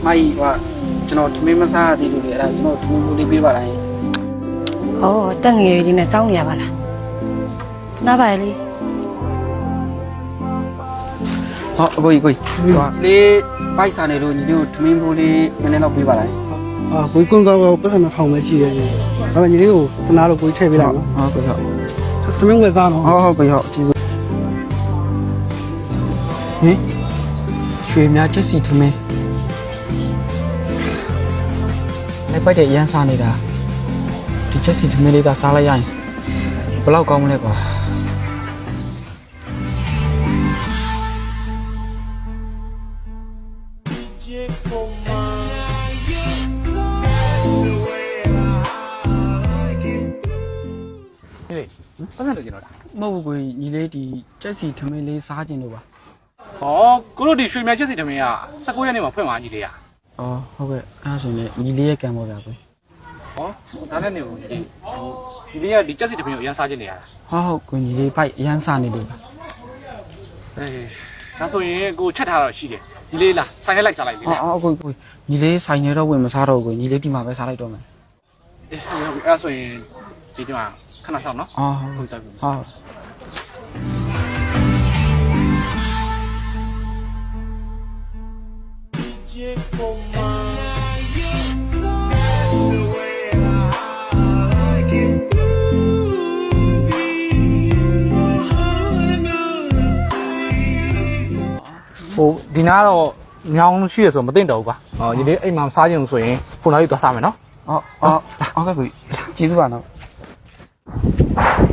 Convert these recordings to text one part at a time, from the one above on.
마이 와 저는 도매마사 디루리 알아 저는 도매물이 비바라이 땡이네 다운이야 봐라 나봐야리 거기 내 바이사네로 니도 도매물이 내가 비바라이 거기 건가고 버스는 타고 매지 다음에 니도 나로 거기 채비라 그죠 도매물 사노 그죠 지금 에? ရွှေများချက်စီထမင်းလိုက်ပိုက်တဲ့အရန်စားနေတာဒီချက်စီထမင်းလေးကစားလိုက်ရရင်ဘယ်လောက်ကောင်းမလဲကွာပတ်စံလို့ကျွန်တော်ဒါ မဟုတ်ဘူးကိုညီလေးဒီချက်စီထမင်းလေးစားခြင်းလို့ပါ ဟောကိုတို့ဒီရွှေမြချက်စီတမင်က19ရက်နေ့မှာဖွင့်မှာညီလေးอ่ะ အော်ဟုတ်ကဲ့အဲ့ဒါဆိုရင်ညီလေးရဲ့ကံပေါ်ဗျာကို ဟောဒါနဲ့နေဘူးညီလေးကဒီချက်စီတမင်ကိုအရင်စားခြင်းနေရတာ ဟုတ်ကိုညီလေးပိုက်အရန်စားနေလို့ပါ အေးဒါဆိုရင်ကိုချက်ထားတော့ရှိတယ်ညီလေးလားဆိုင်ထဲလိုက်စားလိုက်ပြီလား အော်ကိုညီလေးဆိုင်နေတော့ဝင်မစားတော့ကိုညီလေးဒီမှာပဲစားလိုက်တော့မယ် အေးဟုတ်ပြီအဲ့ဒါဆိုရင်ဒီမှာခဏဆောင်နော် အော် ဟုတ်တယ်ပြီ ဟုတ် ဟိုဒီနားတော့ညောင်းရှိရဆိုမသိတော့ဘူးကွာဟောညီလေးအိမ်မှာစားခြင်းလို့ဆိုရင်ခုနောက်ပြီးသွားစားမယ်နော် ဟုတ်ကဲ့ကိုကျေးဇူးပါနော်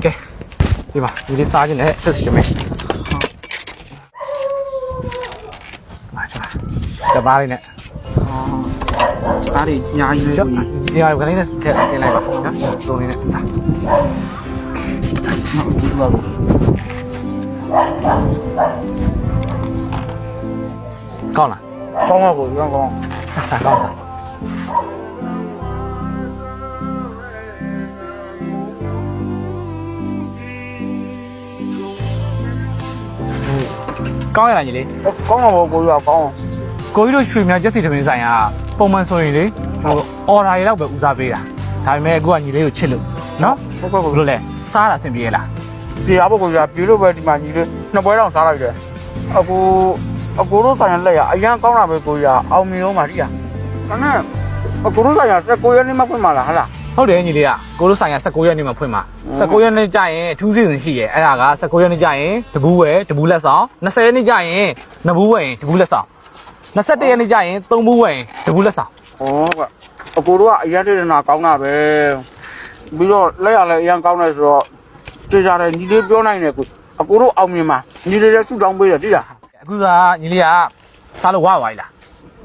ကဲဒီမှာညီလေးစားခြင်းနဲ့ချက်စီတမင်တပါးလေးနဲ့ ဒါတွေအများကြီးပဲကိုကြီး ဒီဟာကလေးနဲ့ထည့်တင်လိုက်ပါနော်စုံလေးနဲ့စား ဟုတ်ကျေးဇူးပါကို ကောင်းလား ကောင်းပါကိုကောင်း စားကောင်းစားကောင်းရလားညီလေး ကောင်းပါကိုကြီးကောင်း ကိုကြီးတို့ရွှေမြချက်စီတမင်ဆိုင်ကပုံမှန်ဆိုရင်လေကျွန်တော်အော်ဒါတွေတော့ပဲဦးစားပေးတာဒါပေမဲ့အခုကညီလေးကိုချစ်လို့နော် ဟုတ်ကဲ့ကို ဘယ်လိုလဲစားတာအဆင်ပြေလား ပြေပါကိုကြီးပြေလို့ပဲဒီမှာညီလေးနှစ်ပွဲတောင်စားလိုက်တယ်အကိုတို့ဆိုင်ရလက်ရအရန်ကောင်းတာပဲကိုကြီးအောင်မြင်အောင်ပါတိရဒါနဲ့အကိုတို့ဆိုင်ရ19ရက်နေ့မှဖွင့်မှာလားဟာလား ဟုတ်တယ်ညီလေးကကိုတို့ဆိုင်က19ရက်နေ့မှာဖွင့်မှာ19ရက်နေ့ကျရင်အထူးစီစဉ်ရှိရဲအဲ့ဒါက19ရက်နေ့ကျရင်တဘူးဝယ်တဘူးလက်ဆောင်20ရက်နေ့ကျရင်2ဘူးဝယ်တဘူးလက်ဆောင်21ရက်နေ့ကျရင်3ဘူးဝယ်တဘူးလက်ဆောင် ဟုတ်ကအကိုတို့ကအရန်တည်နာကောင်းတာပဲပြီးတော့လက်ရလည်းအရန်ကောင်းတယ်ဆိုတော့ကြေကြတယ်ညီလေးပြောနိုင်တယ်ကိုအကိုတို့အောင်မြင်မှာညီလေးလည်းဆူတောင်းပေးတယ်တိလား အခုကညီလေးကစားလို့ဝါပါပြီလား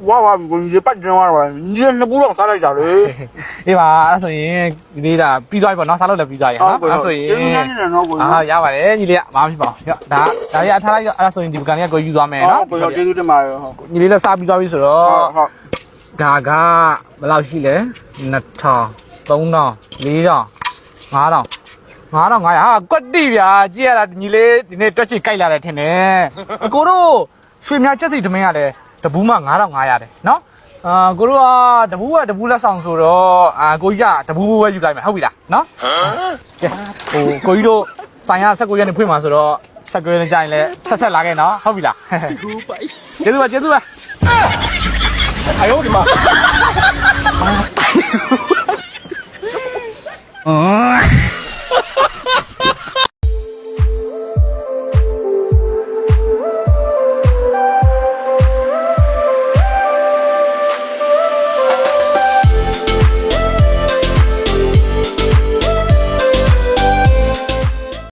ဝါကိုညီလေးပတ်တင်သွားတော့ညီလေးနှစ်ပူတော့စားလိုက်တာလေ အေးပါအဲ့ဆိုရင်ညီလေးဒါပြီးသွားပြီပေါ့နော်စားလို့လည်းပြီးသွားရင်နော်အဲ့ဆိုရင် ကျေးဇူးများနေတယ်နော်ကို ရပါတယ်ညီလေးကဘာမှဖြစ်ပါဘူးဒါရထားလိုက်တော့အဲ့ဆိုရင်ဒီပကံလေးကကိုယူသွားမယ်နော် ကိုကျေးဇူးတင်ပါတယ်ဟုတ် ညီလေးလည်းစားပြီးသွားပြီဆိုတော့ ဟုတ် ဒါကဘယ်လောက်ရှိလဲ2000 3000 4000 5000 5500ဟာကွက်တိဗျာကြည့်ရတာညီလေးဒီနေ့တွက်ချစ်ကြိုက်လာတယ်ထင်တယ်အကိုတို့ရွှေမြချက်စီတမင်းရတယ်တဘူးမှ9500တယ်နော်ကိုတို့ကတဘူးကတဘူးလက်ဆောင်ဆိုတော့ကိုကြီးကတဘူးပဲယူလိုက်မယ်ဟုတ်ပြီလားနော်ကဲဟိုကိုကြီးတို့ဆိုင်ရ19ရက်နေ့ဖွင့်မှာဆိုတော့19ရက်နေ့ကျရင်လည်းဆက်လာခဲ့နော်ဟုတ်ပြီလားကျေးဇူးပါကျေးဇူးပါ哎呦我的妈！